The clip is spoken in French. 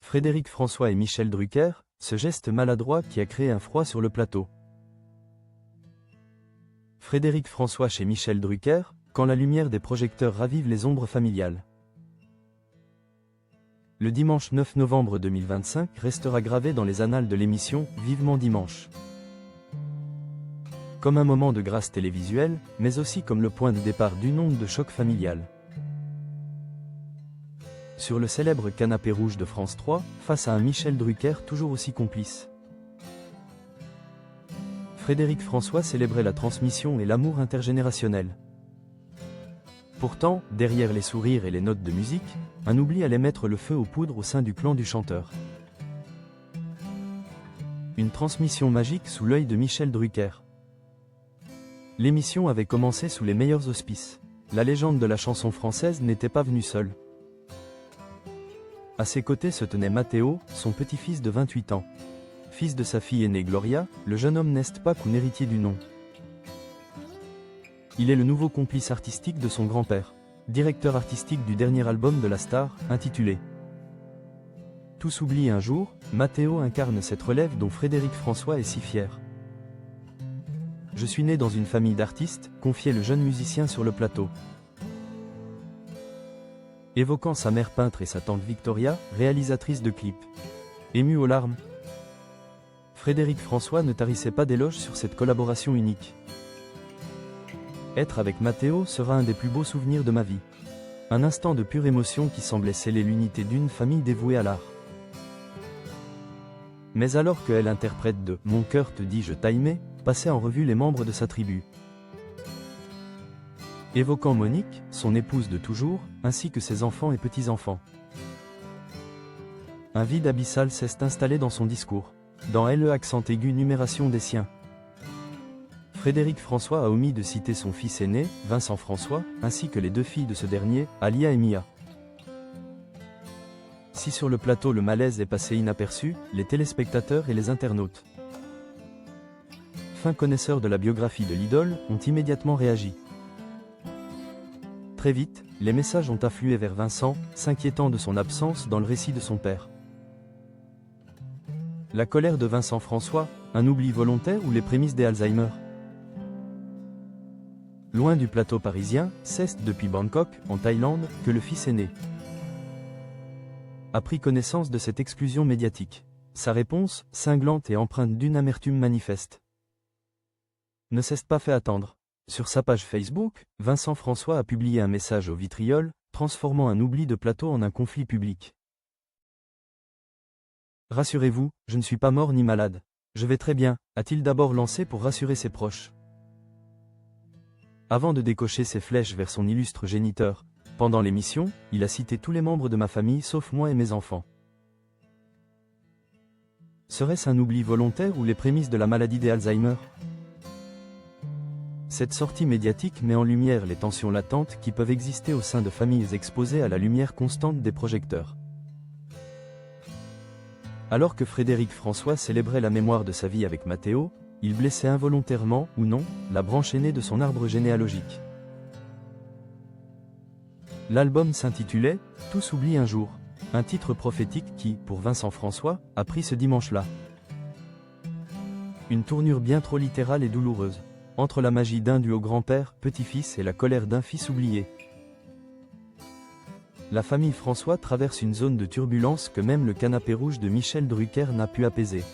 Frédéric François et Michel Drucker, ce geste maladroit qui a créé un froid sur le plateau. Frédéric François chez Michel Drucker, quand la lumière des projecteurs ravive les ombres familiales. Le dimanche 9 novembre 2025 restera gravé dans les annales de l'émission « Vivement dimanche ». Comme un moment de grâce télévisuelle, mais aussi comme le point de départ d'une onde de choc familial. Sur le célèbre canapé rouge de France 3, face à un Michel Drucker toujours aussi complice. Frédéric François célébrait la transmission et l'amour intergénérationnel. Pourtant, derrière les sourires et les notes de musique, un oubli allait mettre le feu aux poudres au sein du clan du chanteur. Une transmission magique sous l'œil de Michel Drucker. L'émission avait commencé sous les meilleurs auspices. La légende de la chanson française n'était pas venue seule. À ses côtés se tenait Matteo, son petit-fils de 28 ans. Fils de sa fille aînée Gloria, le jeune homme n'est pas qu'un héritier du nom. Il est le nouveau complice artistique de son grand-père, directeur artistique du dernier album de la star, intitulé « Tout s'oublie un jour », Matteo incarne cette relève dont Frédéric François est si fier. « Je suis né dans une famille d'artistes », confiait le jeune musicien sur le plateau. Évoquant sa mère peintre et sa tante Victoria, réalisatrice de clips. Ému aux larmes, Frédéric François ne tarissait pas d'éloges sur cette collaboration unique. Être avec Matteo sera un des plus beaux souvenirs de ma vie. Un instant de pure émotion qui semblait sceller l'unité d'une famille dévouée à l'art. Mais alors qu'elle interprète de « Mon cœur te dit je t'aimais », passait en revue les membres de sa tribu. Évoquant Monique, son épouse de toujours, ainsi que ses enfants et petits-enfants. Un vide abyssal s'est installé dans son discours. Dans le accent aigu numération des siens. Frédéric François a omis de citer son fils aîné, Vincent François, ainsi que les deux filles de ce dernier, Alia et Mia. Si sur le plateau le malaise est passé inaperçu, les téléspectateurs et les internautes, fins connaisseurs de la biographie de l'idole, ont immédiatement réagi. Très vite, les messages ont afflué vers Vincent, s'inquiétant de son absence dans le récit de son père. La colère de Vincent François, un oubli volontaire ou les prémices des Alzheimer? Loin du plateau parisien, c'est depuis Bangkok, en Thaïlande, que le fils aîné a pris connaissance de cette exclusion médiatique. Sa réponse, cinglante et empreinte d'une amertume manifeste, ne s'est pas fait attendre. Sur sa page Facebook, Vincent François a publié un message au vitriol, transformant un oubli de plateau en un conflit public. « Rassurez-vous, je ne suis pas mort ni malade. Je vais très bien », a-t-il d'abord lancé pour rassurer ses proches. Avant de décocher ses flèches vers son illustre géniteur, pendant l'émission, il a cité tous les membres de ma famille sauf moi et mes enfants. Serait-ce un oubli volontaire ou les prémices de la maladie des Alzheimer? Cette sortie médiatique met en lumière les tensions latentes qui peuvent exister au sein de familles exposées à la lumière constante des projecteurs. Alors que Frédéric François célébrait la mémoire de sa vie avec Matteo, il blessait involontairement, ou non, la branche aînée de son arbre généalogique. L'album s'intitulait « Tout s'oublie un jour », un titre prophétique qui, pour Vincent François, a pris ce dimanche-là. Une tournure bien trop littérale et douloureuse. Entre la magie d'un duo grand-père, petit-fils et la colère d'un fils oublié. La famille François traverse une zone de turbulence que même le canapé rouge de Michel Drucker n'a pu apaiser.